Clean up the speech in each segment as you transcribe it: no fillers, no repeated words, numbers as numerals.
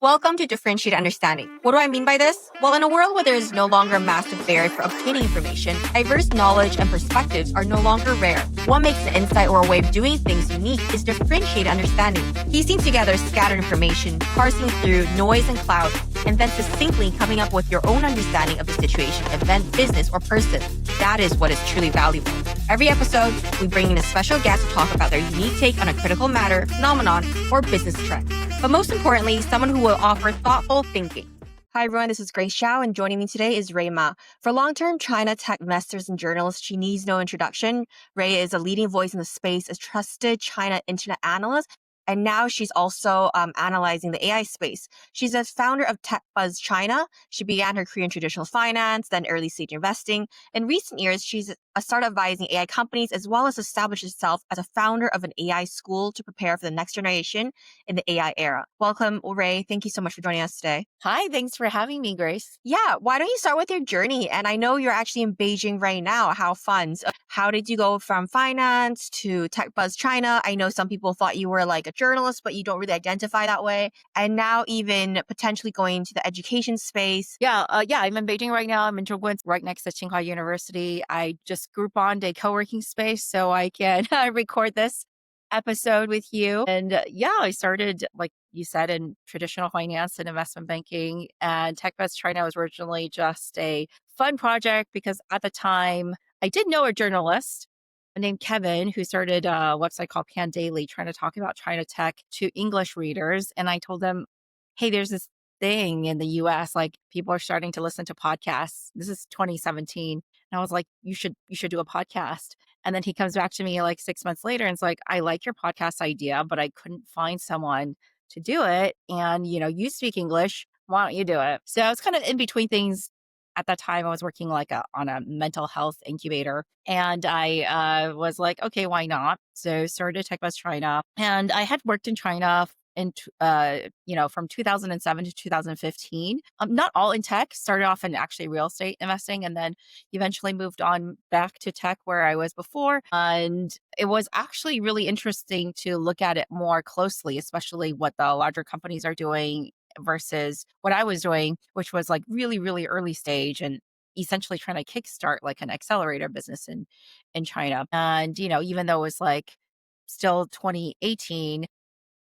Welcome to Differentiated Understanding. What do I mean by this? Well, in a world where there is no longer a massive barrier for obtaining information, diverse knowledge and perspectives are no longer rare. What makes an insight or a way of doing things unique is differentiated understanding. Piecing together scattered information, parsing through noise and clouds, and then succinctly coming up with your own understanding of the situation, event, business, or person. That is what is truly valuable. Every episode, we bring in a special guest to talk about their unique take on a critical matter, phenomenon, or business trend. But most importantly, someone who will offer thoughtful thinking. Hi everyone, this is Grace Xiao, and joining me today is Rui Ma. For long-term China tech investors and journalists, she needs no introduction. Rui is a leading voice in the space, a trusted China internet analyst, and now she's also analyzing the AI space. She's a founder of TechBuzz China. She began her career in traditional finance, then early stage investing. In recent years, she's started advising AI companies as well as established herself as a founder of an AI school to prepare for the next generation in the AI era. Welcome, Rui. Thank you so much for joining us today. Hi, thanks for having me, Grace. Yeah, why don't you start with your journey? And I know you're actually in Beijing right now. How fun. So how did you go from finance to TechBuzz China? I know some people thought you were like a journalist, but you don't really identify that way. And now even potentially going into the education space. Yeah, I'm in Beijing right now. I'm in Zhougwen, right next to Tsinghua University. I just grouponed a co-working space so I can record this episode with you. And I started, like you said, in traditional finance and investment banking. And TechBuzz China was originally just a fun project because at the time I did know a journalist named Kevin who started a website called Pan Daily trying to talk about China tech to English readers. And I told them, hey, there's this thing in the US, like people are starting to listen to podcasts. This is 2017. And I was like, you should do a podcast. And then he comes back to me like 6 months later and it's like, I like your podcast idea, but I couldn't find someone to do it. And, you speak English. Why don't you do it? So I was kind of in between things. At that time, I was working on a mental health incubator. And I was like, okay, why not? So started TechBuzz China. And I had worked in China from 2007 to 2015, not all in tech, started off in actually real estate investing and then eventually moved on back to tech where I was before. And it was actually really interesting to look at it more closely, especially what the larger companies are doing versus what I was doing, which was like really, really early stage and essentially trying to kickstart like an accelerator business in China. And, even though it was like still 2018,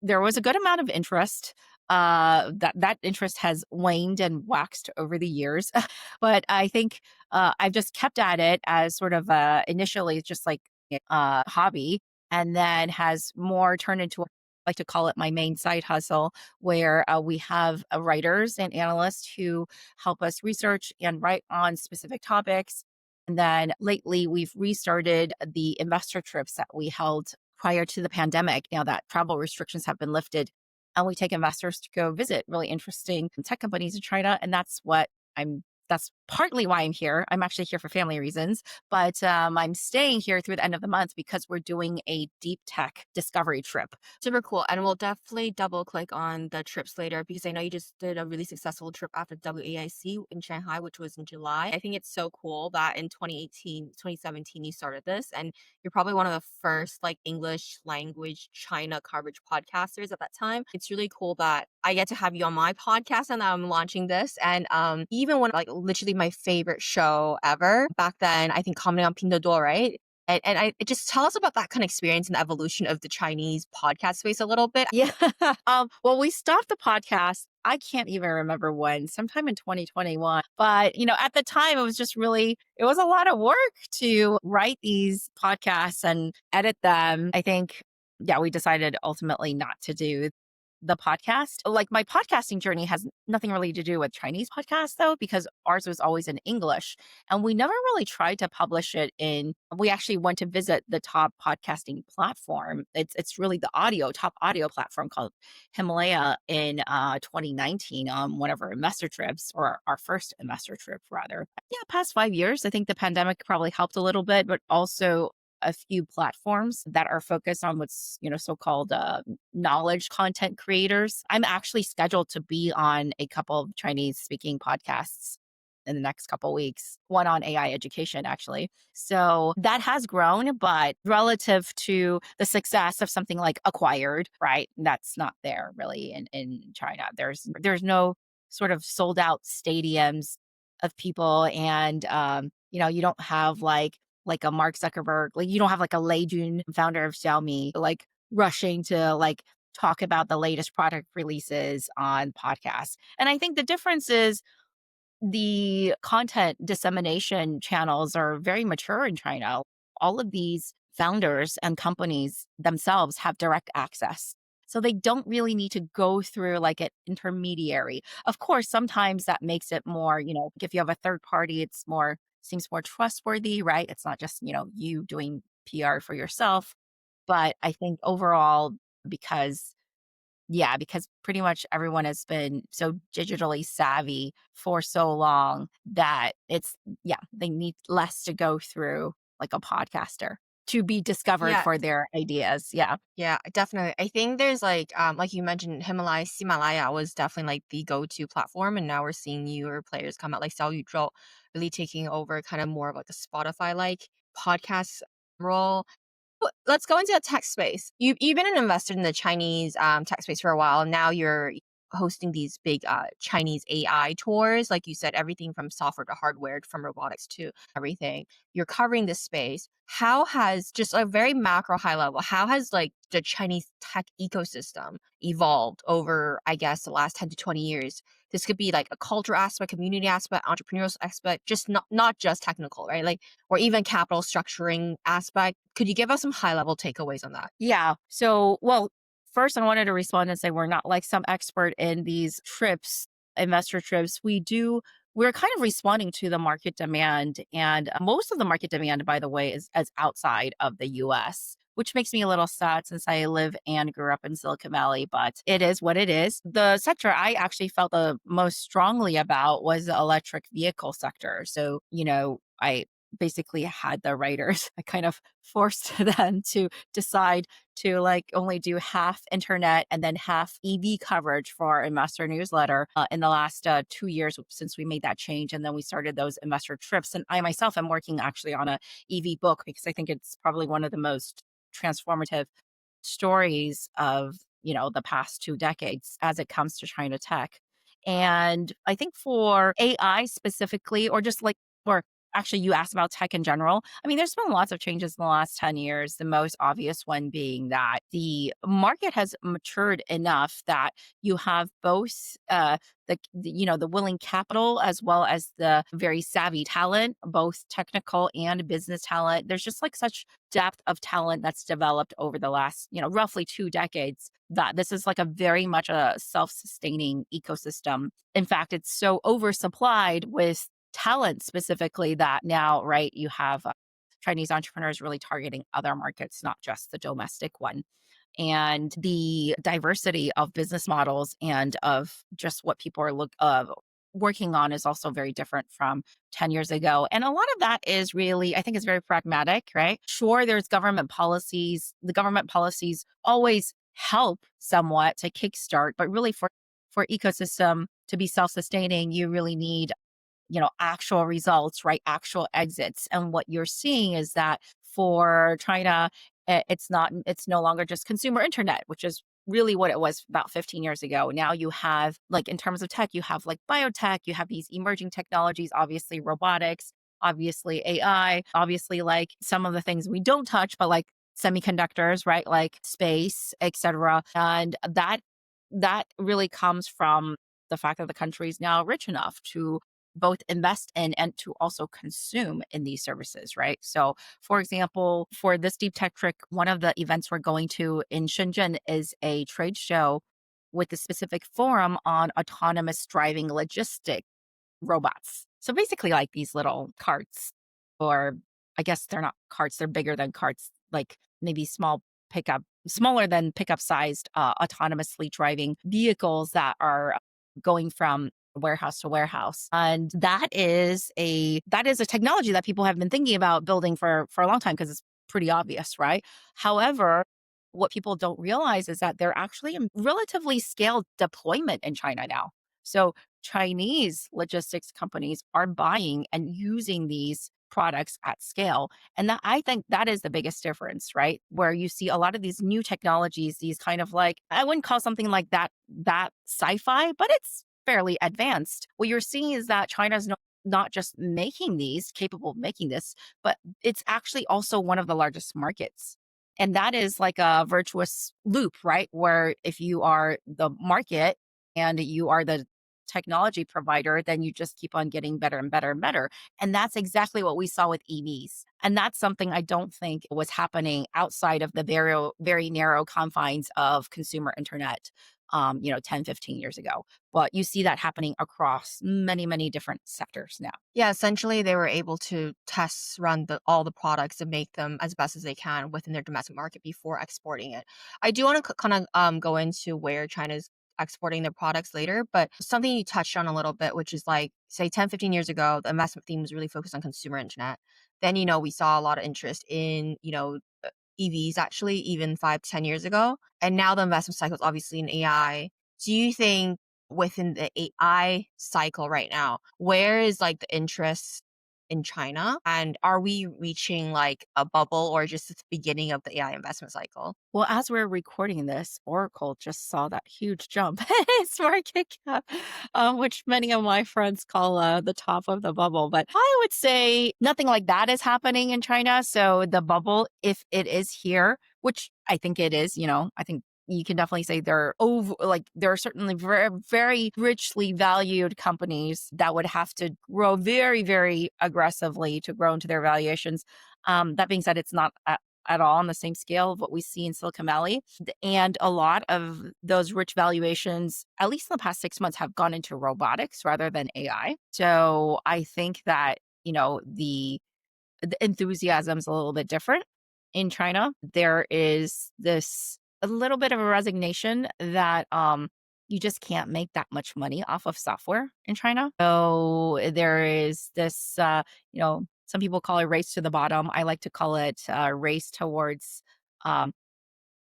there was a good amount of interest. That interest has waned and waxed over the years. But I think I've just kept at it as sort of initially just like a hobby, and then has more turned into, I like to call it my main side hustle, where we have writers and analysts who help us research and write on specific topics. And then lately we've restarted the investor trips that we held prior to the pandemic, now that travel restrictions have been lifted. And we take investors to go visit really interesting tech companies in China. And that's partly why I'm here. I'm actually here for family reasons, but I'm staying here through the end of the month because we're doing a deep tech discovery trip. Super cool. And we'll definitely double click on the trips later because I know you just did a really successful trip after WAIC in Shanghai, which was in July. I think it's so cool that in 2017, you started this. And you're probably one of the first like English language China coverage podcasters at that time. It's really cool that I get to have you on my podcast and that I'm launching this. And even when like literally my favorite show ever back then, I think commenting on Pinduoduo, right? And just tell us about that kind of experience and the evolution of the Chinese podcast space a little bit. Yeah. Well, we stopped the podcast. I can't even remember when, sometime in 2021. But, at the time, it was just it was a lot of work to write these podcasts and edit them. I think, we decided ultimately not to do the podcast. Like my podcasting journey has nothing really to do with Chinese podcasts though, because ours was always in English and we never really tried to publish it we actually went to visit the top podcasting platform. It's really the top audio platform called Himalaya in 2019 on one of our investor trips, or our first investor trip rather. Yeah, past 5 years, I think the pandemic probably helped a little bit, but also a few platforms that are focused on what's, so-called knowledge content creators. I'm actually scheduled to be on a couple of Chinese speaking podcasts in the next couple weeks, one on AI education, actually. So that has grown, but relative to the success of something like Acquired, right? That's not there really in China. There's no sort of sold out stadiums of people, and you don't have like a Mark Zuckerberg, like you don't have like a Lei Jun, founder of Xiaomi, like rushing to like talk about the latest product releases on podcasts. And I think the difference is the content dissemination channels are very mature in China. All of these founders and companies themselves have direct access. So they don't really need to go through like an intermediary. Of course, sometimes that makes it more, if you have a third party, seems more trustworthy, right? It's not just, you doing PR for yourself. But I think overall, because because pretty much everyone has been so digitally savvy for so long that they need less to go through like a podcaster to be discovered Yeah, for their ideas. Yeah. yeah, definitely. I think there's like you mentioned, Himalaya was definitely like the go-to platform, and now we're seeing newer players come out like Xiaoyuzhou really taking over kind of more of like a Spotify like podcast role. But let's go into the tech space. You've been an investor in the Chinese tech space for a while. Now you're hosting these big Chinese AI tours, like you said, everything from software to hardware, from robotics to everything. You're covering this space. How has, just a very macro high level, how has like the Chinese tech ecosystem evolved over, I guess, the last 10 to 20 years? This could be like a culture aspect, community aspect, entrepreneurial aspect, just not just technical, right? Like, or even capital structuring aspect. Could you give us some high level takeaways on that? Yeah. So, well, first I wanted to respond and say we're not like some expert in these trips, investor trips. We're kind of responding to the market demand. And most of the market demand, by the way, is as outside of the US, which makes me a little sad since I live and grew up in Silicon Valley, but it is what it is. The sector I actually felt the most strongly about was the electric vehicle sector. So, I basically had the writers, I kind of forced them to decide to like only do half internet and then half EV coverage for our investor newsletter in the last 2 years since we made that change. And then we started those investor trips. And I myself am working actually on a EV book because I think it's probably one of the most transformative stories of, the past 2 decades as it comes to China tech. And I think for AI specifically, or just like, or actually you asked about tech in general. I mean, there's been lots of changes in the last 10 years. The most obvious one being that the market has matured enough that you have both the willing capital as well as the very savvy talent, both technical and business talent. There's just like such depth of talent that's developed over the last, roughly 2 decades, that this is like a very much a self-sustaining ecosystem. In fact, it's so oversupplied with talent specifically that now, right, you have Chinese entrepreneurs really targeting other markets, not just the domestic one. And the diversity of business models and of just what people are working on is also very different from 10 years ago. And a lot of that is really, I think, is very pragmatic, right? Sure, there's government policies. The government policies always help somewhat to kickstart, but really for ecosystem to be self-sustaining, you really need actual results, right? Actual exits. And what you're seeing is that for China, it's no longer just consumer internet, which is really what it was about 15 years ago. Now you have, like, in terms of tech, you have like biotech, you have these emerging technologies, obviously robotics, obviously AI, obviously like some of the things we don't touch, but like semiconductors, right? Like space, etc. And that really comes from the fact that the country is now rich enough to both invest in and to also consume in these services, right? So, for example, for this deep tech trick, one of the events we're going to in Shenzhen is a trade show with a specific forum on autonomous driving logistic robots. So basically like these little carts, or I guess they're not carts, they're bigger than carts, like maybe smaller than pickup sized autonomously driving vehicles that are going from warehouse to warehouse. And that is a technology that people have been thinking about building for a long time because it's pretty obvious, right? However, what people don't realize is that they're actually in relatively scaled deployment in China now. So Chinese logistics companies are buying and using these products at scale. And that I think that is the biggest difference, right? Where you see a lot of these new technologies, these kind of like, I wouldn't call something like that sci-fi, but it's fairly advanced. What you're seeing is that China's not just making these, capable of making this, but it's actually also one of the largest markets. And that is like a virtuous loop, right? Where if you are the market and you are the technology provider, then you just keep on getting better and better and better. And that's exactly what we saw with EVs. And that's something I don't think was happening outside of the very narrow confines of consumer internet, 10, 15 years ago. But you see that happening across many, many different sectors now. Yeah, essentially they were able to test run all the products and make them as best as they can within their domestic market before exporting it. I do want to kind of go into where China's exporting their products later, but something you touched on a little bit, which is like, say 10, 15 years ago, the investment theme was really focused on consumer internet. Then, we saw a lot of interest in, EVs actually, even 5 to 10 years ago. And now the investment cycle is obviously in AI. Do you think within the AI cycle right now, where is like the interest in China? And are we reaching like a bubble or just the beginning of the AI investment cycle? Well, as we're recording this, Oracle just saw that huge jump in its market cap, which many of my friends call the top of the bubble. But I would say nothing like that is happening in China. So the bubble, if it is here, which I think it is, I think you can definitely say there are certainly very, very richly valued companies that would have to grow very, very aggressively to grow into their valuations. That being said, it's not at all on the same scale of what we see in Silicon Valley. And a lot of those rich valuations, at least in the past 6 months, have gone into robotics rather than AI. So I think that, the enthusiasm is a little bit different in China. There is this a little bit of a resignation that you just can't make that much money off of software in China. So there is this, some people call it race to the bottom. I like to call it race towards um,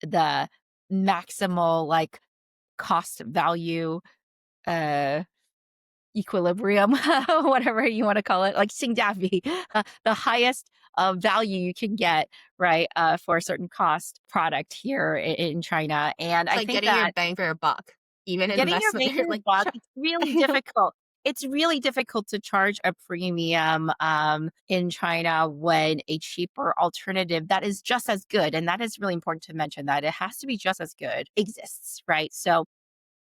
the maximal like cost value uh, equilibrium, whatever you want to call it, like 性价比, the highest value you can get, right, for a certain cost product here in China. And It's I like think getting your that bang for your buck, even in getting your investment. bang for your Like, buck, it's really difficult. It's really difficult to charge a premium in China when a cheaper alternative that is just as good, and that is really important to mention that it has to be just as good, exists, right? So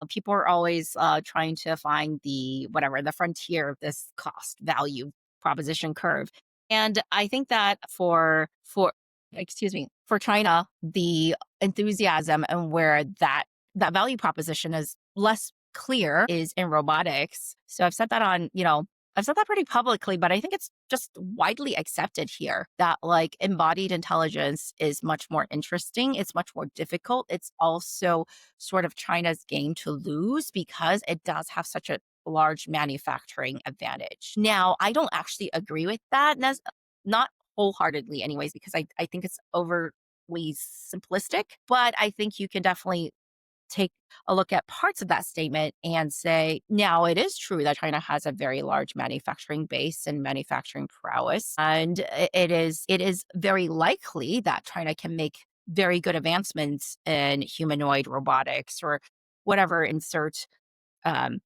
people are always trying to find the frontier of this cost value proposition curve. And I think that for China, the enthusiasm and where that value proposition is less clear is in robotics. So I've said that pretty publicly, but I think it's just widely accepted here that like embodied intelligence is much more interesting. It's much more difficult. It's also sort of China's game to lose because it does have such a large manufacturing advantage. Now, I don't actually agree with that, not wholeheartedly, anyways, because I think it's overly simplistic, but I think you can definitely take a look at parts of that statement and say, now it is true that China has a very large manufacturing base and manufacturing prowess. And it is very likely that China can make very good advancements in humanoid robotics or whatever insert um,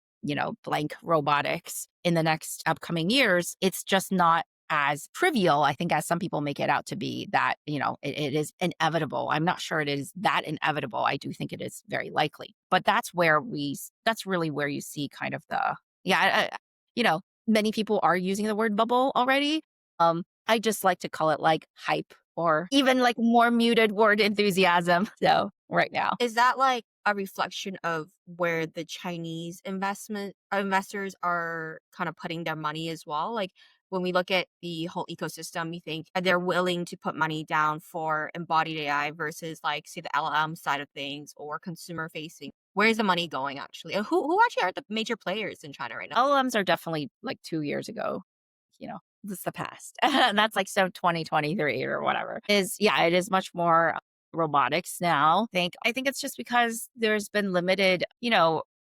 blank robotics in the next upcoming years. It's just not as trivial, I think, as some people make it out to be that, it is inevitable. I'm not sure it is that inevitable. I do think it is very likely. But that's really where you see kind of many people are using the word bubble already. I just like to call it like hype or even like more muted word enthusiasm. So right now. is that like a reflection of where the Chinese investors are kind of putting their money as well? Like when we look at the whole ecosystem, you think they're willing to put money down for embodied AI versus like say the LLM side of things or consumer facing. Where's the money going actually? And who actually are the major players in China right now? LLMs are definitely like 2 years ago, this is the past. And that's like so 2023 or whatever. It is much more robotics now. I think it's just because there's been limited,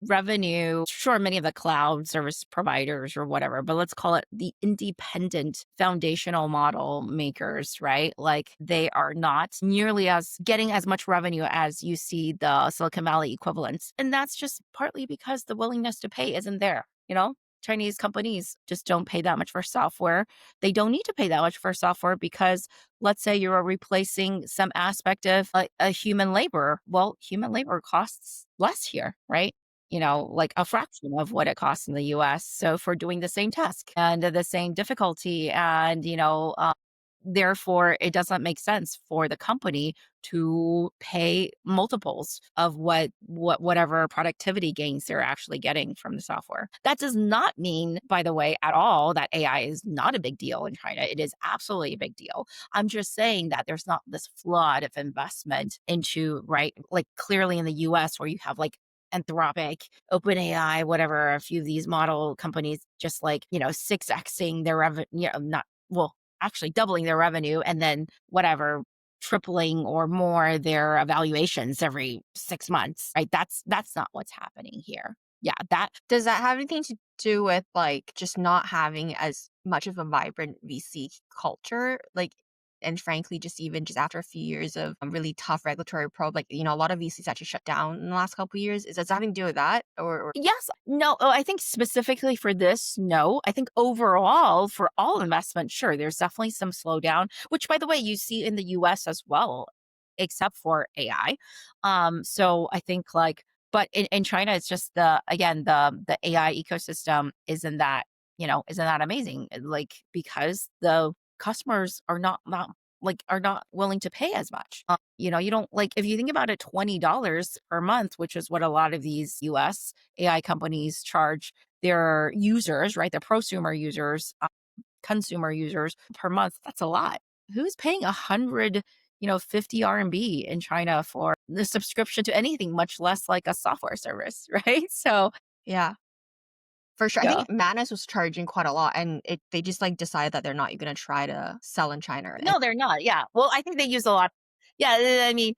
revenue. Sure, many of the cloud service providers or whatever, but let's call it the independent foundational model makers, right? Like they are not nearly as getting as much revenue as you see the Silicon Valley equivalents. And that's just partly because the willingness to pay isn't there, you know? Chinese companies just don't pay that much for software. They don't need to pay that much for software because let's say you're replacing some aspect of a human labor. Well, human labor costs less here, right? Like a fraction of what it costs in the US. So for doing the same task and the same difficulty and, therefore it doesn't make sense for the company to pay multiples of whatever productivity gains they're actually getting from the software. That does not mean, by the way, at all that AI is not a big deal in China. It is absolutely a big deal. I'm just saying that there's not this flood of investment into, right? Like clearly in the US where you have like Anthropic, OpenAI, whatever, a few of these model companies just like, 6xing their revenue, not, well, actually doubling their revenue and then whatever, tripling or more their evaluations every 6 months, right? That's not what's happening here. Yeah, that Does that have anything to do with like just not having as much of a vibrant VC culture? Like, and frankly, just even just after a few years of really tough regulatory probe, like, a lot of VCs actually shut down in the last couple of years. Is that something to do with that? Or Yes. No, I think specifically for this, no. I think overall for all investment, sure, there's definitely some slowdown, which by the way, you see in the US as well, except for AI. So I think like, but in China, it's just again, the AI ecosystem isn't that amazing. Like, because the customers are not willing to pay as much. You don't like if you think about it, $20 per month, which is what a lot of these US AI companies charge their users, right? Their prosumer users, consumer users per month. That's a lot. Who's paying 50 RMB in China for the subscription to anything, much less like a software service, right? So, yeah, for sure. I yeah. think Manus was charging quite a lot, and they just like decided that they're not going to try to sell in China. And No, they're not. Yeah. Well, I think they use a lot. Yeah. I mean,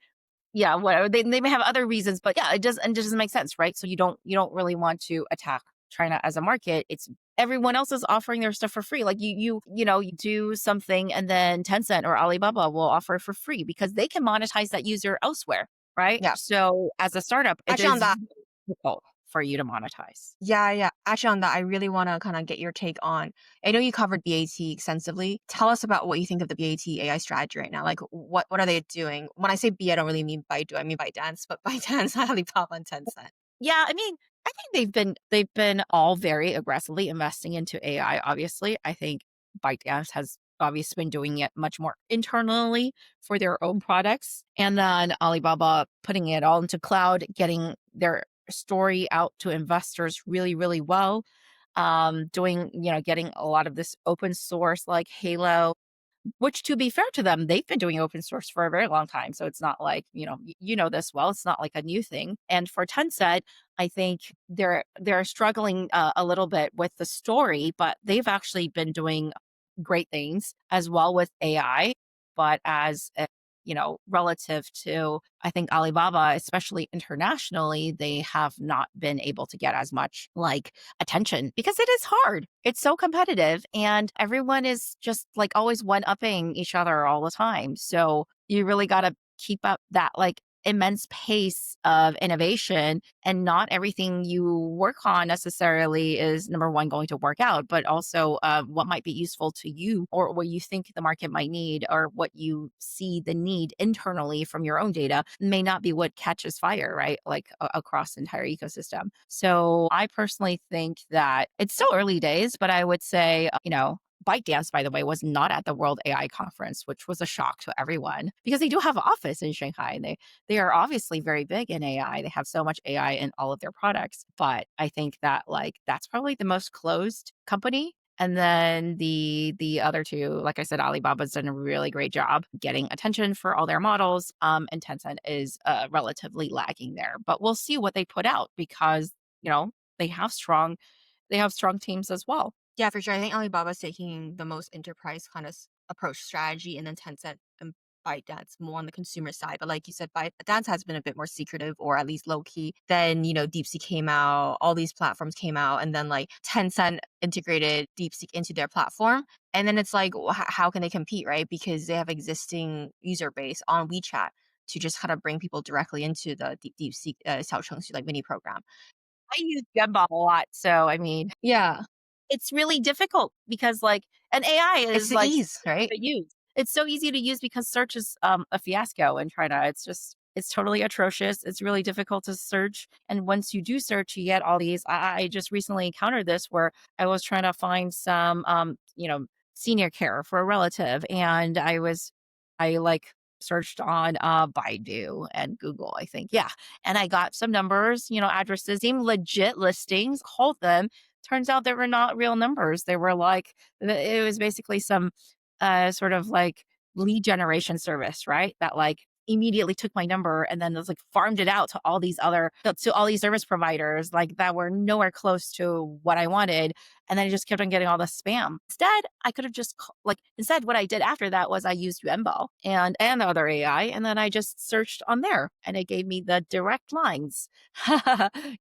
yeah, whatever. They may have other reasons, but yeah, it doesn't make sense, right? So you don't really want to attack China as a market. It's everyone else is offering their stuff for free. Like you do something and then Tencent or Alibaba will offer it for free because they can monetize that user elsewhere, right? yeah, So as a startup, it actually on is that. difficult for you to monetize. Yeah, yeah. Actually, on that, I really want to kind of get your take on. I know you covered BAT extensively. Tell us about what you think of the BAT AI strategy right now. Like, what are they doing? When I say B, I don't really mean Baidu. I mean ByteDance, but ByteDance, Alibaba, and Tencent. Yeah, I mean, I think they've been all very aggressively investing into AI, obviously. I think ByteDance has obviously been doing it much more internally for their own products. And then Alibaba putting it all into cloud, getting their story out to investors really, really well. Getting a lot of this open source like Halo, which to be fair to them, they've been doing open source for a very long time. So it's not like, you know this well, it's not like a new thing. And for Tencent, I think they're struggling a little bit with the story, but they've actually been doing great things as well with AI. But relative to, I think Alibaba, especially internationally, they have not been able to get as much like attention because it is hard. It's so competitive and everyone is just like always one upping each other all the time. So you really got to keep up that like immense pace of innovation, and not everything you work on necessarily is number one going to work out, but also what might be useful to you or what you think the market might need or what you see the need internally from your own data may not be what catches fire, right? Like across the entire ecosystem. So I personally think that it's still early days, but I would say, ByteDance, by the way, was not at the World AI Conference, which was a shock to everyone because they do have an office in Shanghai and they are obviously very big in AI. They have so much AI in all of their products. But I think that like that's probably the most closed company. And then the other two, like I said, Alibaba's done a really great job getting attention for all their models. And Tencent is relatively lagging there. But we'll see what they put out because, you know, they have strong they have strong teams as well. Yeah, for sure. I think Alibaba's taking the most enterprise kind of approach strategy, and then Tencent ByteDance more on the consumer side. But like you said, ByteDance has been a bit more secretive or at least low key. Then, DeepSeek came out, all these platforms came out, and then like Tencent integrated DeepSeek into their platform. And then it's like, how can they compete, right? Because they have existing user base on WeChat to just kind of bring people directly into the DeepSeek 小程序, like mini program. I use Gumbo a lot, so I mean, Yeah. it's really difficult because, like, and AI It's is, the like, ease, right? to use. It's so easy to use because search is, a fiasco in China. It's totally atrocious. It's really difficult to search, and once you do search, you get all these I just recently encountered this where I was trying to find some, senior care for a relative, and I, like, searched on, Baidu and Google, I think, yeah, and I got some numbers, addresses, seemed legit listings, called them. Turns out they were not real numbers. They were like it was basically some, sort of like lead generation service, right? That like immediately took my number and then was like farmed it out to all these service providers like that were nowhere close to what I wanted. And then I just kept on getting all the spam. Instead, I could have just instead what I did after that was I used Yuanbao and the other AI, and then I just searched on there and it gave me the direct lines,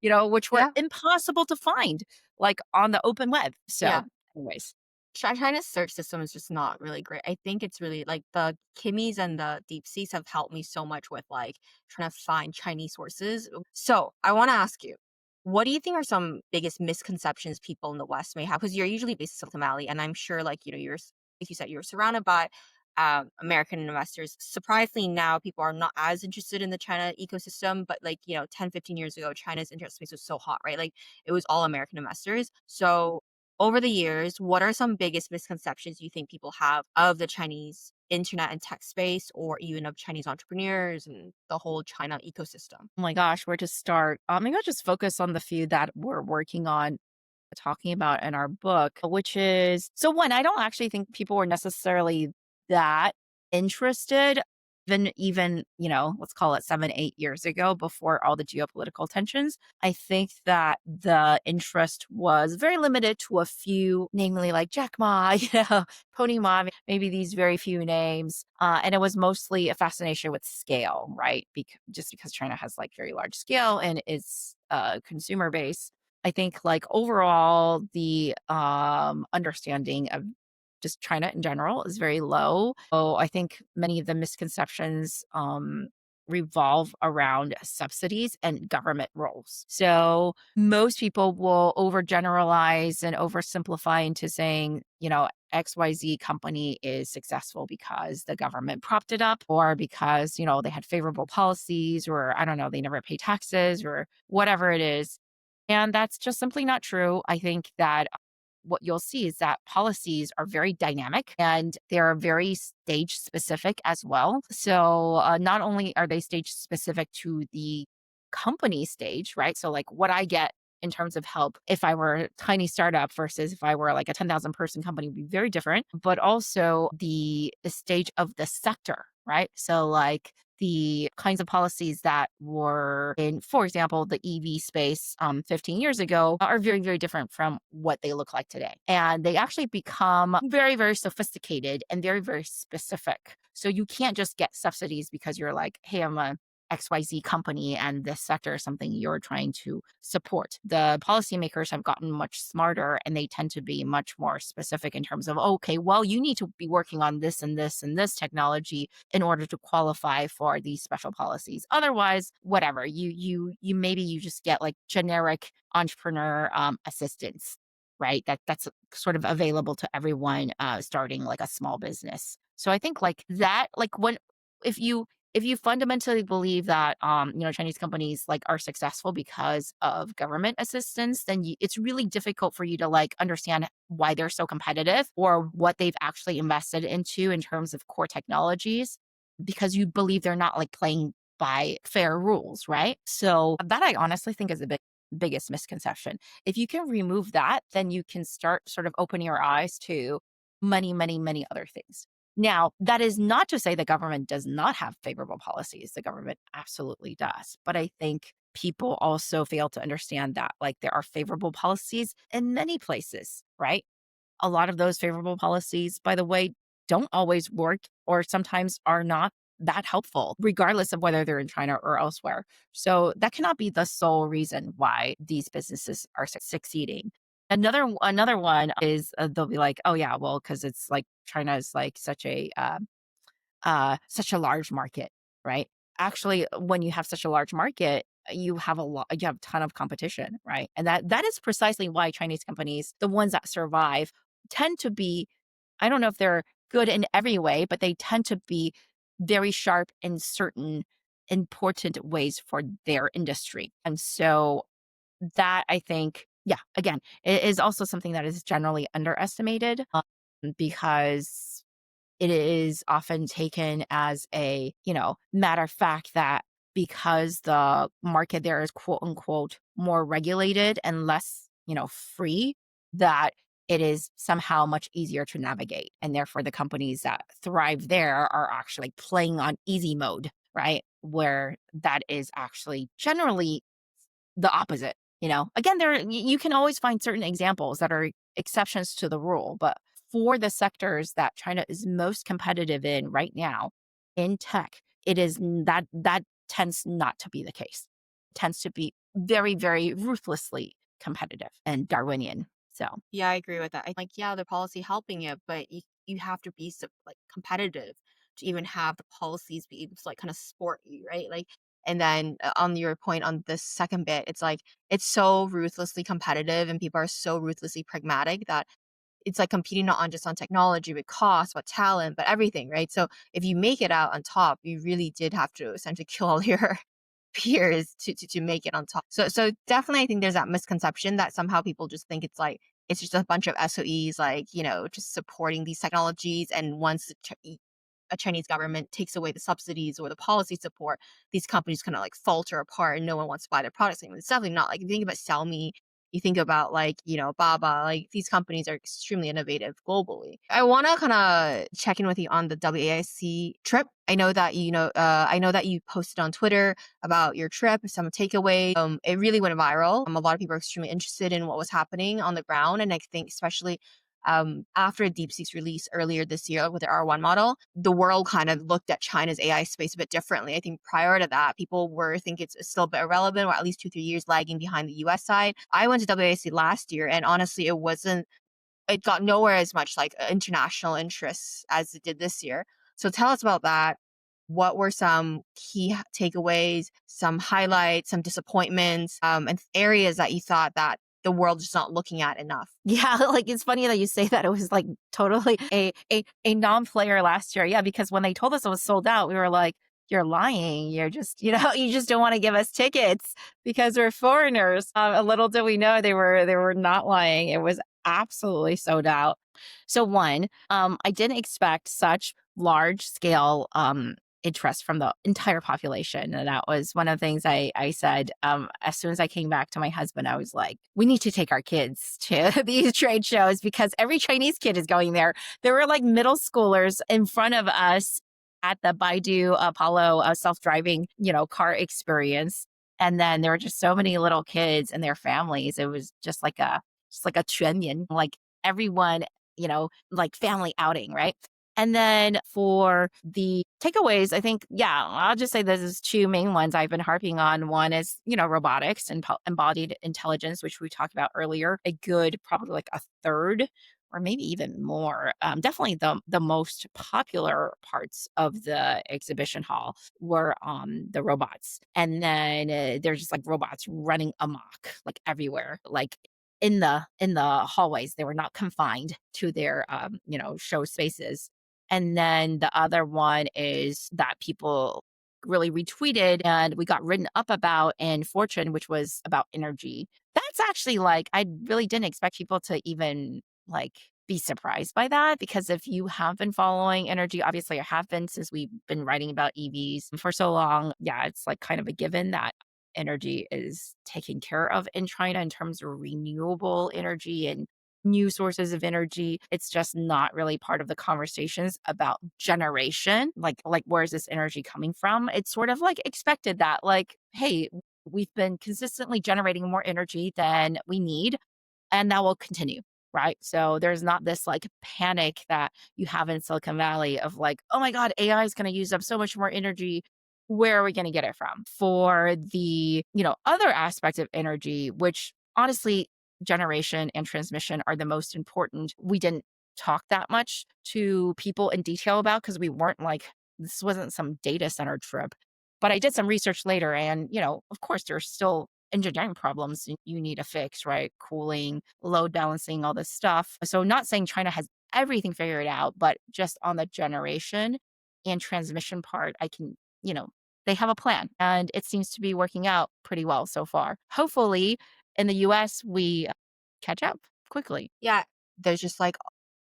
which were Yeah. impossible to find like on the open web. Yeah. So, anyways, China's search system is just not really great. I think it's really like the Kimmies and the DeepSeeks have helped me so much with like trying to find Chinese sources. So I want to ask you, what do you think are some biggest misconceptions people in the West may have? Because you're usually based in Silicon Valley, and I'm sure like like you said, you're surrounded by American investors. Surprisingly, now people are not as interested in the China ecosystem, but like 10, 15 years ago, China's interest space was so hot, right? Like it was all American investors. So over the years, what are some biggest misconceptions you think people have of the Chinese internet and tech space, or even of Chinese entrepreneurs and the whole China ecosystem? oh my gosh, where to start? Maybe I'll just focus on the few that we're working on talking about in our book, which is so one, I don't actually think people were necessarily that interested, even, let's call it 7, 8 years ago before all the geopolitical tensions. I think that the interest was very limited to a few, namely like Jack Ma, Pony Ma, maybe these very few names. And it was mostly a fascination with scale, right? Just because China has like very large scale and its consumer base. I think like overall the understanding of just China in general is very low. So I think many of the misconceptions revolve around subsidies and government roles. So most people will overgeneralize and oversimplify into saying, XYZ company is successful because the government propped it up or because, they had favorable policies or I don't know, they never pay taxes or whatever it is. And that's just simply not true. I think that what you'll see is that policies are very dynamic and they're very stage specific as well. So, not only are they stage specific to the company stage, right? So, like what I get in terms of help if I were a tiny startup versus if I were like a 10,000 person company would be very different, but also the stage of the sector, right? So, like the kinds of policies that were in, for example, the EV space 15 years ago are very, very different from what they look like today. And they actually become very, very sophisticated and very, very specific. So you can't just get subsidies because you're like, hey, I'm a XYZ company and this sector is something you're trying to support. The policymakers have gotten much smarter and they tend to be much more specific in terms of, okay, well, you need to be working on this and this and this technology in order to qualify for these special policies. Otherwise, whatever, you maybe you just get like generic entrepreneur assistance, right? That's sort of available to everyone starting like a small business. So I think like that, like when if you fundamentally believe that Chinese companies like are successful because of government assistance, then it's really difficult for you to like understand why they're so competitive or what they've actually invested into in terms of core technologies because you believe they're not like playing by fair rules, right? So that I honestly think is the biggest misconception. If you can remove that, then you can start sort of opening your eyes to many, many, many other things. Now, that is not to say the government does not have favorable policies. The government absolutely does. But I think people also fail to understand that like there are favorable policies in many places, right? A lot of those favorable policies, by the way, don't always work or sometimes are not that helpful, regardless of whether they're in China or elsewhere. So that cannot be the sole reason why these businesses are succeeding. Another one is they'll be like, oh yeah, well, because it's like China is like such a large market, right? Actually, when you have such a large market, you have a ton of competition, right? And that is precisely why Chinese companies, the ones that survive, tend to be, I don't know if they're good in every way, but they tend to be very sharp in certain important ways for their industry. And so that I think, yeah, again, it is also something that is generally underestimated because it is often taken as a, matter of fact that because the market there is quote unquote more regulated and less, free, that it is somehow much easier to navigate. And therefore the companies that thrive there are actually playing on easy mode, right? Where that is actually generally the opposite. Again, you can always find certain examples that are exceptions to the rule, but for the sectors that China is most competitive in right now in tech, that tends not to be the case. It tends to be very, very ruthlessly competitive and Darwinian. So Yeah, I agree with that. I like, yeah, the policy helping it, but you have to be so, like competitive to even have the policies be able to like kind of support you, right? Like, and then on your point on this second bit, it's like it's so ruthlessly competitive, and people are so ruthlessly pragmatic that it's like competing not on just on technology, but cost, but talent, but everything, right? So if you make it out on top, you really did have to essentially kill all your peers to make it on top. So definitely I think there's that misconception that somehow people just think it's like it's just a bunch of SOEs like, just supporting these technologies, and once a Chinese government takes away the subsidies or the policy support, these companies kind of like falter apart and no one wants to buy their products anymore. It's definitely not. Like if you think about Xiaomi, you think about like, Baba, like these companies are extremely innovative globally. I want to kind of check in with you on the WAIC trip. I know that you posted on Twitter about your trip, some takeaways. It really went viral. A lot of people are extremely interested in what was happening on the ground. And I think especially after DeepSeek's release earlier this year with the R1 model, the world kind of looked at China's AI space a bit differently. I think prior to that, people were think it's still a bit irrelevant, or at least 2-3 years lagging behind the US side. I went to WAC last year, and honestly, it got nowhere as much like international interests as it did this year. So tell us about that. What were some key takeaways, some highlights, some disappointments, and areas that you thought that the world is not looking at enough? yeah, like it's funny that you say that. It was like totally a non-player last year. Yeah, because when they told us it was sold out, we were like, you're lying. You're just, you just don't want to give us tickets because we're foreigners. A little did we know they were not lying. It was absolutely sold out. So one, I didn't expect such large scale interest from the entire population. And that was one of the things I said as soon as I came back to my husband. I was like, we need to take our kids to these trade shows because every Chinese kid is going there. There were like middle schoolers in front of us at the Baidu Apollo self-driving, car experience. And then there were just so many little kids and their families. It was just like a chuanyan, like everyone, like family outing, right? And then for the takeaways, I think, yeah, I'll just say there's two main ones I've been harping on. One is, robotics and embodied intelligence, which we talked about earlier. A good, probably like a third or maybe even more. Definitely the most popular parts of the exhibition hall were the robots. And then there's just like robots running amok, like everywhere, like in the hallways. They were not confined to their show spaces. And then the other one is that people really retweeted and we got written up about in Fortune, which was about energy. That's actually like, I really didn't expect people to even like be surprised by that, because if you have been following energy, obviously I have been since we've been writing about EVs for so long. Yeah, it's like kind of a given that energy is taken care of in China in terms of renewable energy and new sources of energy. It's just not really part of the conversations about generation. Like where is this energy coming from? It's sort of like expected that like, hey, we've been consistently generating more energy than we need, and that will continue. right? So there's not this like panic that you have in Silicon Valley of like, oh my God, AI is going to use up so much more energy. Where are we going to get it from? For the, other aspect of energy, which honestly, generation and transmission are the most important. We didn't talk that much to people in detail about because we weren't like, this wasn't some data center trip. But I did some research later, and, of course, there's still engineering problems you need to fix, right? Cooling, load balancing, all this stuff. So, not saying China has everything figured out, but just on the generation and transmission part, they have a plan and it seems to be working out pretty well so far. Hopefully, in the US, we catch up quickly. Yeah, there's just like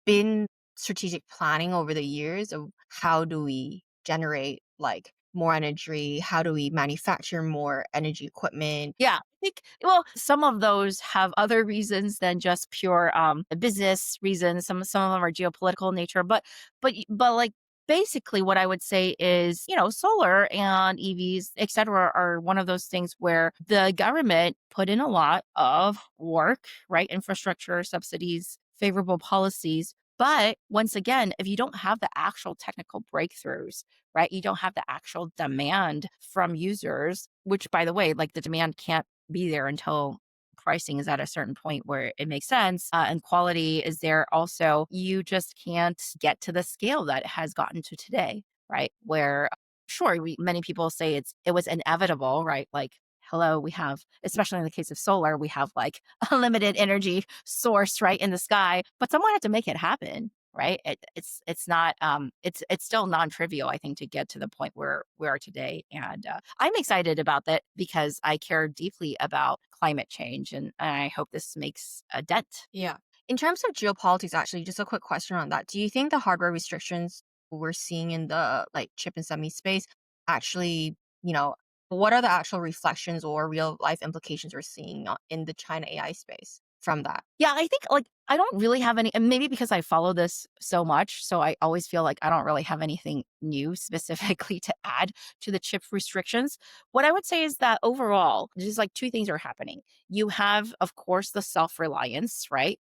been strategic planning over the years of how do we generate like more energy? How do we manufacture more energy equipment? Yeah, I think well, some of those have other reasons than just pure business reasons. Some of them are geopolitical in nature, but like basically what I would say is, solar and EVs, et cetera, are one of those things where the government put in a lot of work, right? Infrastructure, subsidies, favorable policies. But once again, if you don't have the actual technical breakthroughs, right? You don't have the actual demand from users, which by the way, like the demand can't be there until pricing is at a certain point where it makes sense and quality is there also. You just can't get to the scale that it has gotten to today, right? Where sure, many people say it was inevitable, right? Like hello, we have, especially in the case of solar, we have like a limited energy source right in the sky, but someone had to make it happen, right? It's not it's still non-trivial, I think, to get to the point where we are today. And I'm excited about that because I care deeply about climate change, and I hope this makes a dent. Yeah. In terms of geopolitics, actually, just a quick question on that. Do you think the hardware restrictions we're seeing in the like chip and semi space actually, you know, what are the actual reflections or real life implications we're seeing in the China AI space from that? Yeah, I think like I don't really have any, and maybe because I follow this so much, so I always feel like I don't really have anything new specifically to add to the chip restrictions. What I would say is that overall, just like two things are happening. You have, of course, the self-reliance, right?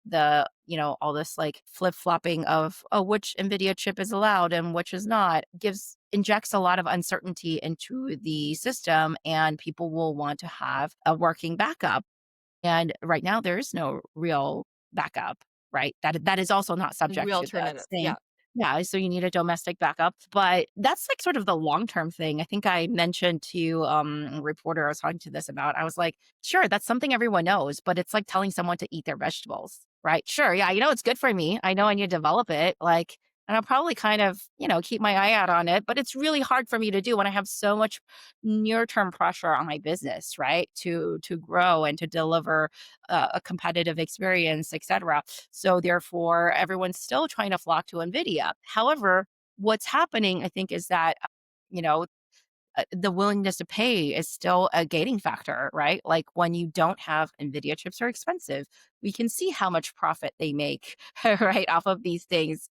All this like flip-flopping of, oh, which NVIDIA chip is allowed and which is not, injects a lot of uncertainty into the system, and people will want to have a working backup. And right now, there is no real backup, right? That is also not subject Real to the alternative. same. Yeah. Yeah, so you need a domestic backup, but that's like sort of the long-term thing. I think I mentioned to a reporter I was talking to this about. I was like, sure, that's something everyone knows, but it's like telling someone to eat their vegetables, right? Sure, yeah, it's good for me. I know I need to develop it, like, and I'll probably kind of, keep my eye out on it, but it's really hard for me to do when I have so much near-term pressure on my business, right? To grow and to deliver a competitive experience, et cetera. So therefore, everyone's still trying to flock to NVIDIA. However, what's happening, I think, is that, you know, the willingness to pay is still a gating factor, right? Like when you don't have NVIDIA chips are expensive. We can see how much profit they make, right, off of these things.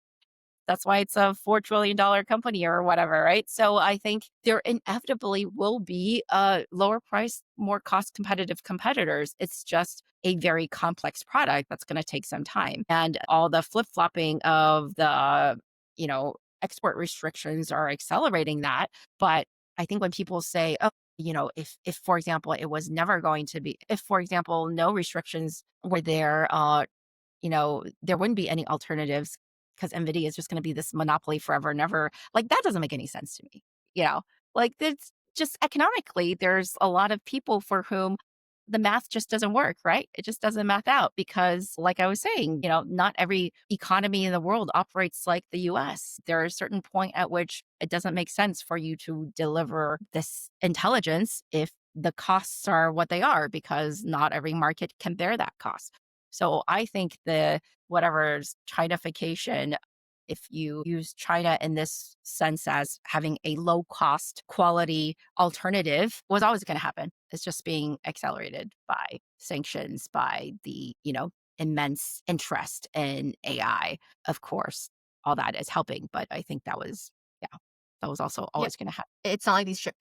That's why it's a $4 trillion company or whatever, right? So I think there inevitably will be lower price, more cost competitive competitors. It's just a very complex product that's going to take some time. And all the flip flopping of the, export restrictions are accelerating that. But I think when people say, oh, if for example, it was never going to be, if for example, no restrictions were there, there wouldn't be any alternatives because NVIDIA is just going to be this monopoly forever and ever. Like that doesn't make any sense to me. You know, like it's just economically, there's a lot of people for whom the math just doesn't work, right? It just doesn't math out because, like I was saying, not every economy in the world operates like the US. There is a certain point at which it doesn't make sense for you to deliver this intelligence if the costs are what they are, because not every market can bear that cost. So I think the whatever's Chinafication, if you use China in this sense as having a low cost quality alternative, was always going to happen. It's just being accelerated by sanctions, by the, immense interest in AI. Of course, all that is helping, but I think that was, yeah. That was also Yeah. always going to happen. It's not like these chip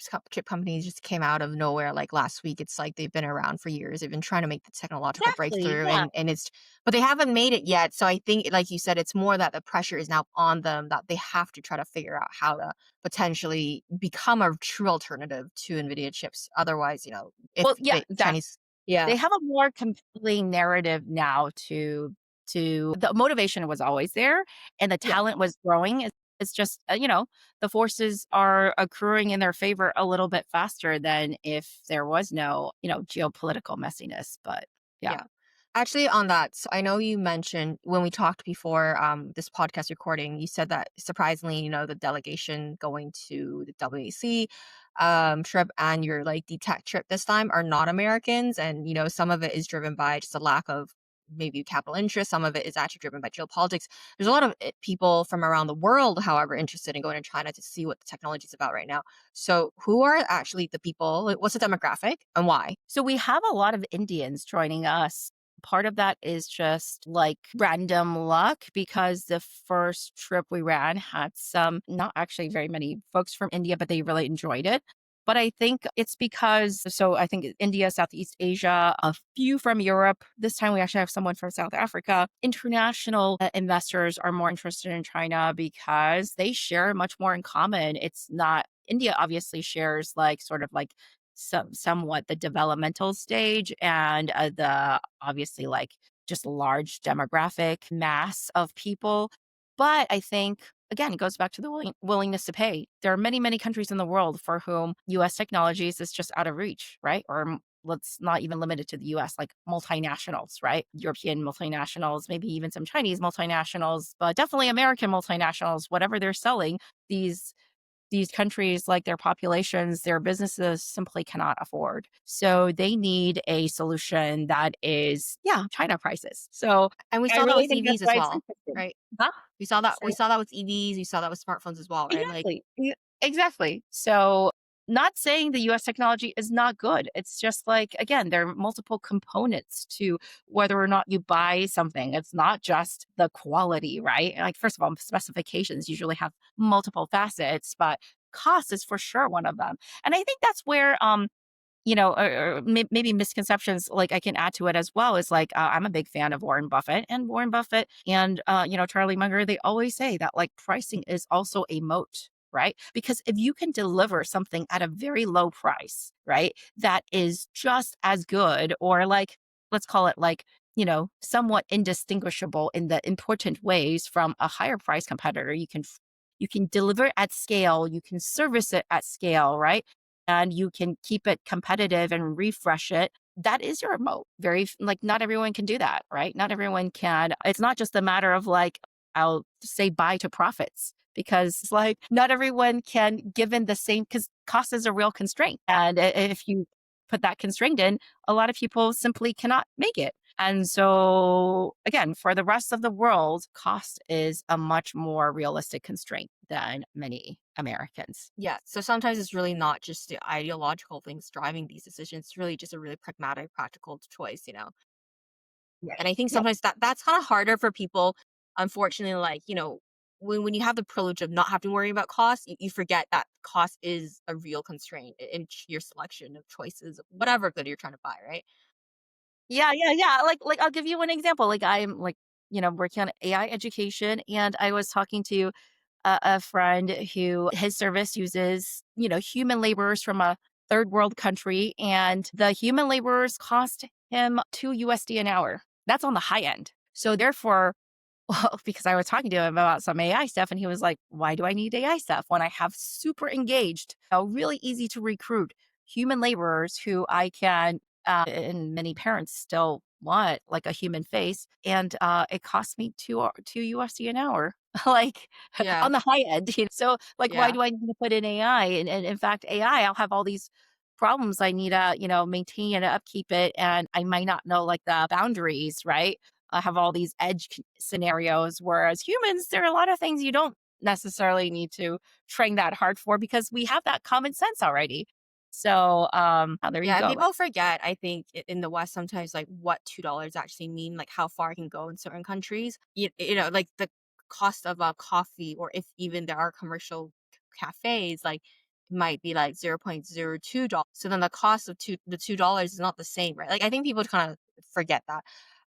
companies just came out of nowhere like last week. It's like they've been around for years. They've been trying to make the technological Exactly. breakthrough, Yeah. and it's but they haven't made it yet. So I think, like you said, it's more that the pressure is now on them, that they have to try to figure out how to potentially become a true alternative to Nvidia chips. Otherwise, if Well, yeah, the exactly. Chinese, yeah, They have a more compelling narrative now to the motivation was always there and the yeah. talent was growing. It's just, the forces are accruing in their favor a little bit faster than if there was no, geopolitical messiness. But yeah. Yeah. Actually, on that, so I know you mentioned when we talked before this podcast recording, you said that surprisingly, the delegation going to the WAC trip and your like the tech trip this time are not Americans. And, some of it is driven by just a lack of maybe capital interest. Some of it is actually driven by geopolitics. There's a lot of people from around the world, however, interested in going to China to see what the technology is about right now. So, who are actually the people? Like, what's the demographic and why? So we have a lot of Indians joining us. Part of that is just like random luck because the first trip we ran had not actually very many folks from India, but they really enjoyed it. But I think it's because, so I think India, Southeast Asia, a few from Europe. This time we actually have someone from South Africa. International investors are more interested in China because they share much more in common. It's not, India obviously shares like sort of like somewhat the developmental stage and the obviously like just large demographic mass of people. But I think again, it goes back to the willingness to pay. There are many, many countries in the world for whom US technologies is just out of reach, right? Or let's not even limit it to the US, like multinationals, right? European multinationals, maybe even some Chinese multinationals, but definitely American multinationals, whatever they're selling, these these countries, like their populations, their businesses simply cannot afford. So they need a solution that is, yeah, China prices. So And we I saw that really with think that's EVs as why it's well, interesting. right? Huh? We Sorry. saw that with EVs, we saw that with smartphones as well, right? Like, Exactly. Yeah, exactly. So, not saying the US technology is not good. It's just like, again, there are multiple components to whether or not you buy something. It's not just the quality, right? Like, first of all, specifications usually have multiple facets, but cost is for sure one of them. And I think that's where, maybe misconceptions like I can add to it as well is like I'm a big fan of Warren Buffett and Charlie Munger. They always say that like pricing is also a moat, right? Because if you can deliver something at a very low price, right, that is just as good or like let's call it like somewhat indistinguishable in the important ways from a higher price competitor, you can deliver it at scale, you can service it at scale, right? And you can keep it competitive and refresh it, that is your moat. Like, not everyone can do that, right? Not everyone can. It's not just a matter of like, I'll say buy to profits because it's like not everyone can, given the same, because cost is a real constraint. And if you put that constraint in, a lot of people simply cannot make it. And so, again, for the rest of the world, cost is a much more realistic constraint than many Americans. yeah. So sometimes it's really not just the ideological things driving these decisions. It's really just a really pragmatic, practical choice. Right. And I think Yep. sometimes that's kind of harder for people. Unfortunately, like, when you have the privilege of not having to worry about cost, you forget that cost is a real constraint in your selection of choices, whatever good you're trying to buy, right? Yeah, yeah, yeah. Like I'll give you an example. Like I'm like, working on AI education and I was talking to a friend who his service uses, human laborers from a third world country and the human laborers cost him 2 USD an hour. That's on the high end. So therefore, well, because I was talking to him about some AI stuff and he was like, why do I need AI stuff when I have super engaged, really easy to recruit human laborers who I can, and many parents still want like a human face. And it costs me two USD an hour, like Yeah. on the high end. So like, why Yeah. do I need to put in AI? And in fact, AI, I'll have all these problems I need to, maintain and upkeep it. And I might not know like the boundaries, right? Have all these scenarios. Whereas humans, there are a lot of things you don't necessarily need to train that hard for because we have that common sense already. So there you Yeah, and go. Like, people forget, I think, in the West sometimes, like, what $2 actually mean, like, how far it can go in certain countries. Like, the cost of a coffee, or if even there are commercial cafes, like might be like $0.02. So then the cost of the $2 is not the same, right? Like I think people kind of forget that.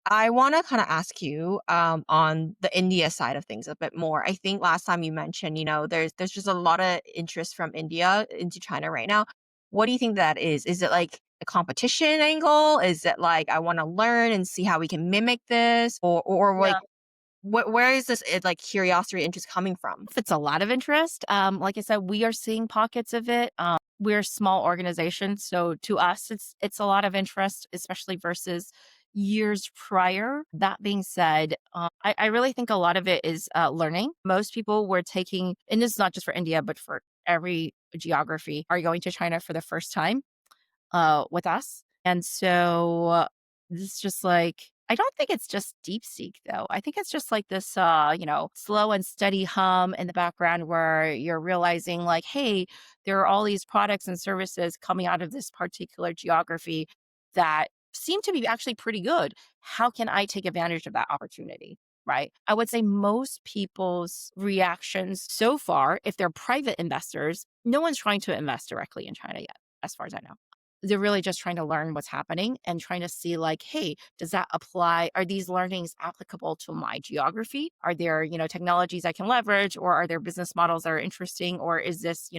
I want to kind of ask you on the India side of things a bit more. I think last time you mentioned, there's just a lot of interest from India into China right now. What do you think that is? Is it like a competition angle? Is it like I want to learn and see how we can mimic this, or like where is this like curiosity interest coming from? If it's a lot of interest, like I said, we are seeing pockets of it. We're a small organization, so to us, it's a lot of interest, especially versus years prior. That being said, I really think a lot of it is learning. Most people were taking, and this is not just for India, but for every geography, are going to China for the first time with us. And so it's just like, I don't think it's just DeepSeek though. I think it's just like this, slow and steady hum in the background where you're realizing like, hey, there are all these products and services coming out of this particular geography that seem to be actually pretty good. How can I take advantage of that opportunity? Right. I would say most people's reactions so far, if they're private investors, no one's trying to invest directly in China yet, as far as I know. They're really just trying to learn what's happening and trying to see like, hey, does that apply? Are these learnings applicable to my geography? Are there, technologies I can leverage, or are there business models that are interesting? Or is this,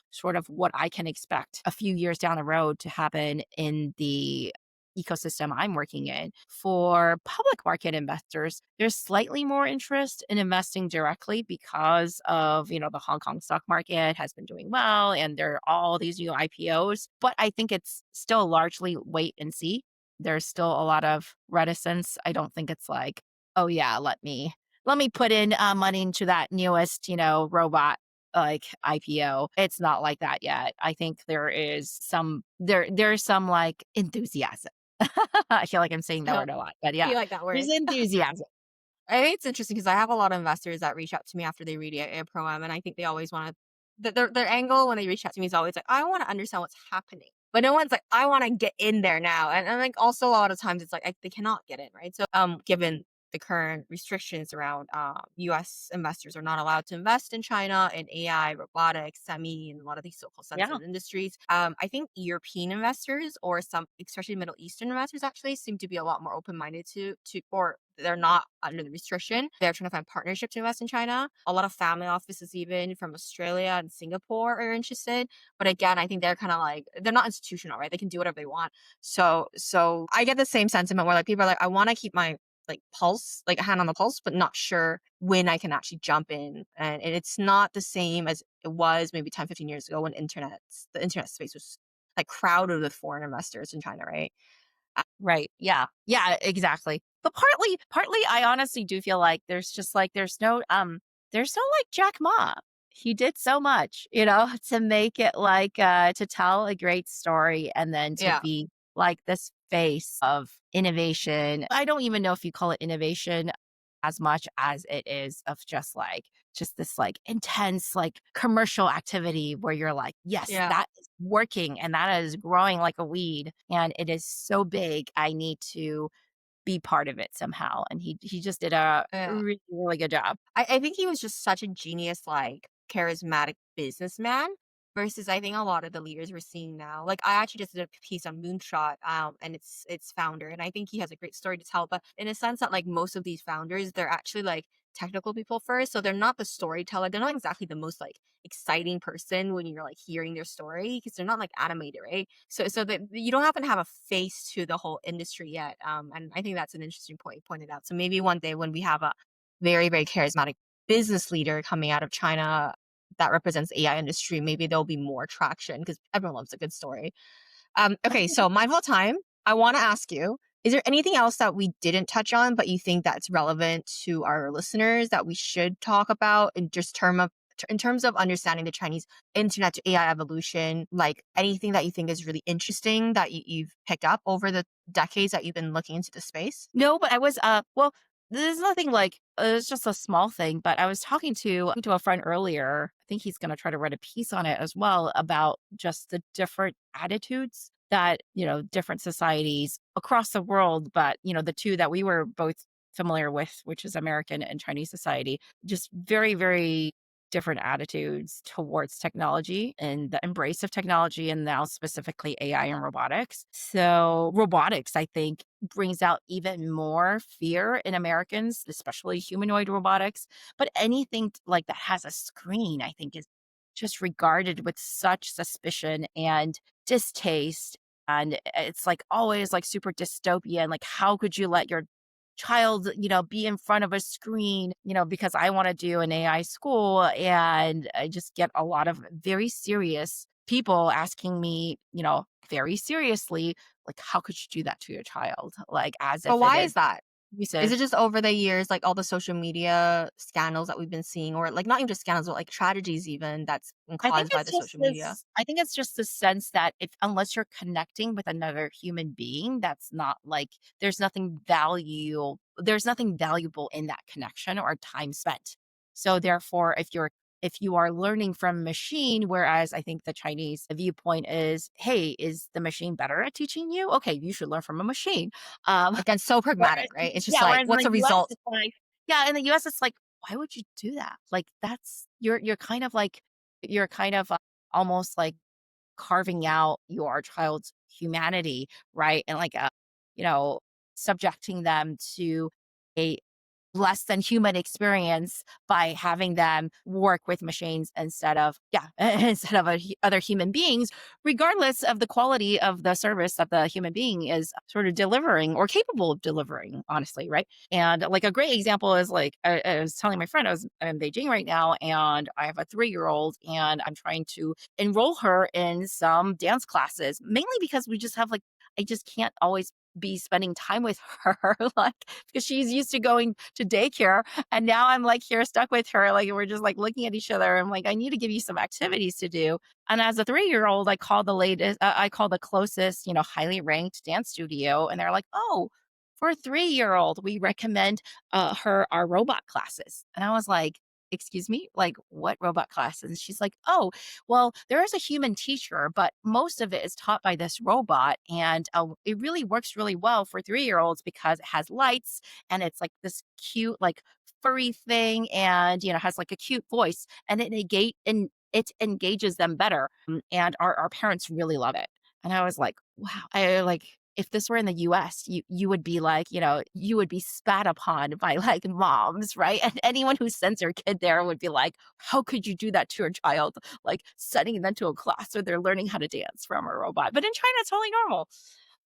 sort of what I can expect a few years down the road to happen in the ecosystem I'm working in? For public market investors, there's slightly more interest in investing directly because of, the Hong Kong stock market has been doing well and there are all these new IPOs. But I think it's still largely wait and see. There's still a lot of reticence. I don't think it's like, oh yeah, let me put in money into that newest, robot like IPO. It's not like that yet. I think there's some like enthusiasm. I feel like I'm saying that Oh, word a lot, but you yeah, like that there's word? enthusiasm. I think it's interesting because I have a lot of investors that reach out to me after they read a program, and I think they always want to. Their angle when they reach out to me is always like, I want to understand what's happening, but no one's like, I want to get in there now. And like also a lot of times it's like they cannot get in, right? So given the current restrictions around U.S. investors are not allowed to invest in China in AI, robotics, semi, and a lot of these so-called Yeah. sensitive industries. I think European investors or some, especially Middle Eastern investors, actually seem to be a lot more open-minded or they're not under the restriction. They're trying to find partnership to invest in China. A lot of family offices, even from Australia and Singapore, are interested. But again, I think they're kind of like they're not institutional, right? They can do whatever they want. So I get the same sentiment where like people are like, I want to keep my like pulse, like a hand on the pulse, but not sure when I can actually jump in. And it's not the same as it was maybe 10, 15 years ago when the internet space was like crowded with foreign investors in China, right? Right. Yeah. Yeah, exactly. But partly I honestly do feel like there's no like Jack Ma. He did so much, to make it like to tell a great story and then to Yeah. be like this face of innovation. I don't even know if you call it innovation as much as it is of just this like intense like commercial activity where you're like, yes, Yeah. that is working and that is growing like a weed and it is so big. I need to be part of it somehow. And he just did a Yeah. really, really good job. I think he was just such a genius, like charismatic businessman versus I think a lot of the leaders we're seeing now. Like I actually just did a piece on Moonshot, and its founder, and I think he has a great story to tell. But in a sense that like most of these founders, they're actually like technical people first, so they're not the storyteller. They're not exactly the most like exciting person when you're like hearing their story because they're not like animated, right? So that you don't happen to have a face to the whole industry yet. And I think that's an interesting point you pointed out. So maybe one day when we have a very, very charismatic business leader coming out of China that represents AI industry, maybe there'll be more traction because everyone loves a good story. Okay, so mindful of time, I want to ask you, is there anything else that we didn't touch on, but you think that's relevant to our listeners that we should talk about in terms of understanding the Chinese internet to AI evolution, like anything that you think is really interesting that you've picked up over the decades that you've been looking into the space? No, but I was well, there's nothing like it's just a small thing, but I was talking to a friend earlier. I think he's going to try to write a piece on it as well about just the different attitudes that, different societies across the world, but the two that we were both familiar with, which is American and Chinese society, just very, very different attitudes towards technology and the embrace of technology, and now specifically AI and robotics. So, robotics, I think, brings out even more fear in Americans, especially humanoid robotics. But anything like that has a screen, I think, is just regarded with such suspicion and distaste. And it's like always like super dystopian. Like, how could you let your child, be in front of a screen, because I want to do an AI school. And I just get a lot of very serious people asking me, very seriously, like, how could you do that to your child? Like, as But if it why is is that? Is abusive. it just over the years, like all the social media scandals that we've been seeing, or like not even just scandals, but like tragedies even that's been caused by the social media? I think it's just the sense that if unless you're connecting with another human being, that's not like there's nothing valuable in that connection or time spent. So therefore, if you are learning from a machine, whereas I think the Chinese viewpoint is, hey, is the machine better at teaching you? Okay, you should learn from a machine. Um, Again, so Whereas pragmatic, right? It's just yeah, like, whereas in what's the the US, result? it's like yeah, in the US, it's like, why would you do that? Like, that's you're kind of like you're kind of, almost like carving out your child's humanity, right? And like, you know, subjecting them to a less than human experience by having them work with machines instead of instead of other human beings, regardless of the quality of the service that the human being is sort of delivering or capable of delivering, honestly, right? And like a great example is like I was telling my friend, I was in Beijing right now, and I have a 3 year old, and I'm trying to enroll her in some dance classes, mainly because we just have like I just can't always be spending time with her, like, because she's used to going to daycare. And now I'm like here stuck with her. Like, we're just like looking at each other. I'm like, I need to give you some activities to do. And as a 3 year old, I call the closest, highly ranked dance studio. And they're like, oh, for a 3 year old, we recommend her our robot classes. And I was like, excuse me, like what robot classes? And she's like, oh, well, there is a human teacher, but most of it is taught by this robot. And it really works really well for 3 year olds because it has lights and it's like this cute, like furry thing and, has like a cute voice and it engages them better. And our parents really love it. And I was like, wow, I like, if this were in the US, you would be like, you would be spat upon by like moms, right? And anyone who sends their kid there would be like, how could you do that to your child? Like sending them to a class where they're learning how to dance from a robot. But in China, it's totally normal.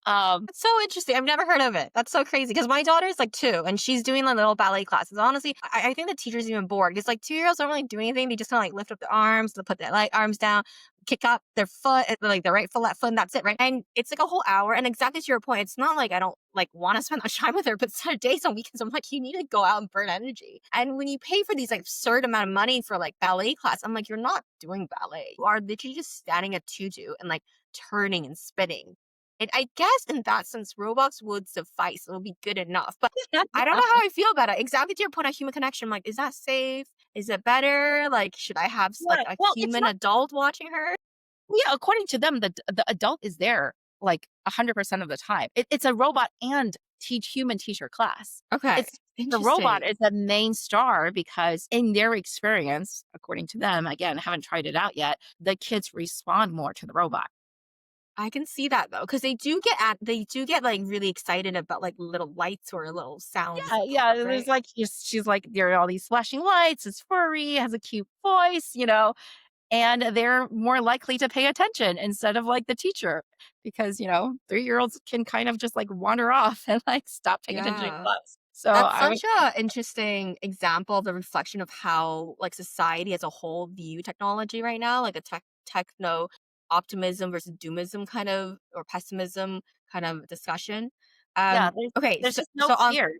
That's so interesting. I've never heard of it. That's so crazy because my daughter's like 2 and she's doing like little ballet classes. Honestly, I think the teacher's even bored because like 2 year olds don't really do anything. They just kind of like lift up their arms, they put their like arms down, kick up their foot, like their right foot, left foot, and that's it, right? And it's like a whole hour. And exactly to your point, it's not like I don't like want to spend that time with her, but some days on weekends, I'm like, you need to go out and burn energy. And when you pay for these like absurd amount of money for like ballet class, I'm like, you're not doing ballet. You are literally just standing at tutu and like turning and spinning. And I guess in that sense, Roblox would suffice. It would be good enough. But I don't know how I feel about it. Exactly to your point of human connection. I'm like, is that safe? Is it better? Like, should I have like Yeah. a Well, it's human not adult watching her? yeah, according to them, the adult is there like 100% of the time. It's a robot and human teacher class. Okay. It's the robot Interesting. is the main star because in their experience, according to them, again, haven't tried it out yet, the kids respond more to the robot. I can see that though, because they do get like really excited about like little lights or little sounds Yeah, that pop yeah. up, There's right? like she's like there are all these flashing lights. It's furry, has a cute voice, and they're more likely to pay attention instead of like the teacher because 3 year olds can kind of just like wander off and like stop paying attention in Yeah. class. So That's I would such a interesting example of the reflection of how like society as a whole view technology right now, like a techno optimism versus doomism kind of or pessimism kind of discussion. yeah, Okay, there's so just no so on fear.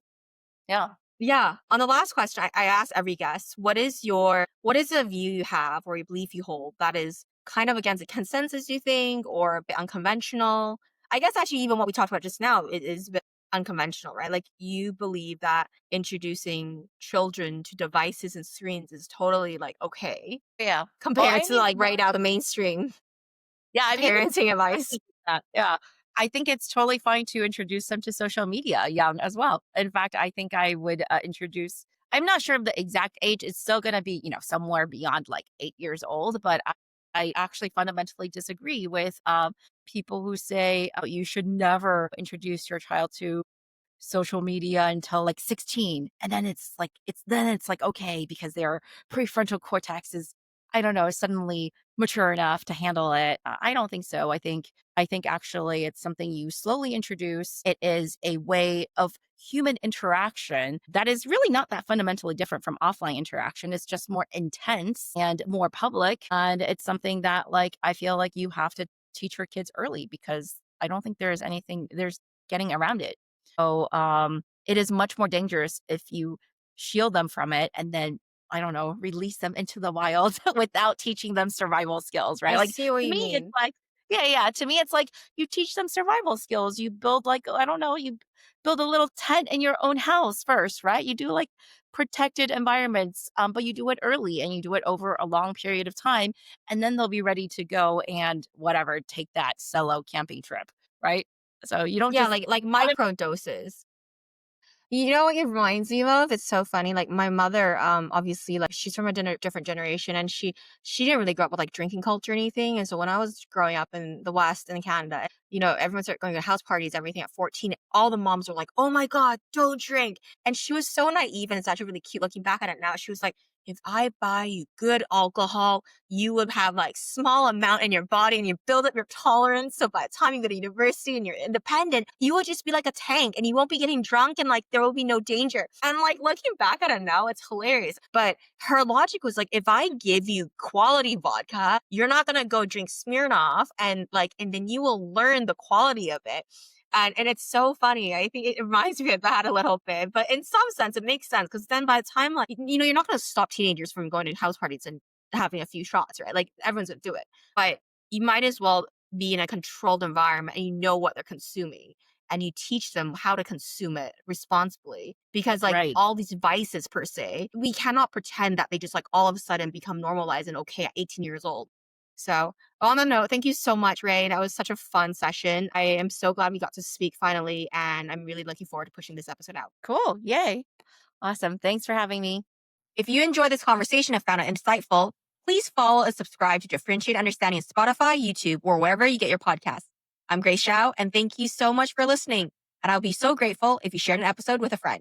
Yeah. yeah, on the last question, I asked every guest, what is a view you have or a belief you hold that is kind of against a consensus you think or a bit unconventional? I guess actually even what we talked about just now it is a bit unconventional, right? Like you believe that introducing children to devices and screens is totally like okay Yeah. Well, compared to like right now the mainstream yeah, I mean, I think parenting I advice. think that. Yeah. I think it's totally fine to introduce them to social media young as well. In fact, I think I would introduce I'm not sure of the exact age. It's still going to be, somewhere beyond like 8 years old. But I actually fundamentally disagree with people who say, oh, you should never introduce your child to social media until like 16, and then it's like okay because their prefrontal cortex is, I don't know, suddenly mature enough to handle it. I don't think so. I think actually it's something you slowly introduce. It is a way of human interaction that is really not that fundamentally different from offline interaction. It's just more intense and more public, and it's something that like I feel like you have to teach your kids early, because I don't think there's getting around it. So, it is much more dangerous if you shield them from it and then, I don't know, release them into the wild without teaching them survival skills, right? I Like, see what to you me, it's mean. like, yeah, yeah. To me, it's like you teach them survival skills. You build like, I don't know, you build a little tent in your own house first, right? You do like protected environments, but you do it early and you do it over a long period of time, and then they'll be ready to go and whatever, take that solo camping trip, right? So you don't Yeah, just like micro doses. You know what it reminds me of? It's so funny. Like my mother, obviously, like she's from a different generation, and she didn't really grow up with like drinking culture or anything. And so when I was growing up in the West in Canada, everyone started going to house parties, everything at 14. All the moms were like, "Oh my God, don't drink!" And she was so naive, and it's actually really cute looking back at it now. She was like, "If I buy you good alcohol, you would have like small amount in your body and you build up your tolerance. So by the time you go to university and you're independent, you will just be like a tank and you won't be getting drunk and like there will be no danger." And like looking back at it now, it's hilarious. But her logic was like, if I give you quality vodka, you're not gonna go drink Smirnoff and then you will learn the quality of it. And it's so funny. I think it reminds me of that a little bit. But in some sense, it makes sense because then by the time, like, you're not going to stop teenagers from going to house parties and having a few shots, right? Like, everyone's going to do it. But you might as well be in a controlled environment and you know what they're consuming and you teach them how to consume it responsibly. Because, like, right. all these vices, per se, we cannot pretend that they just, like, all of a sudden become normalized and okay at 18 years old. So, on the note, thank you so much, Ray. That was such a fun session. I am so glad we got to speak finally, and I'm really looking forward to pushing this episode out. Cool. Yay. Awesome. Thanks for having me. If you enjoyed this conversation and found it insightful, please follow and subscribe to Differentiate Understanding on Spotify, YouTube, or wherever you get your podcasts. I'm Grace Zhao, and thank you so much for listening. And I'll be so grateful if you shared an episode with a friend.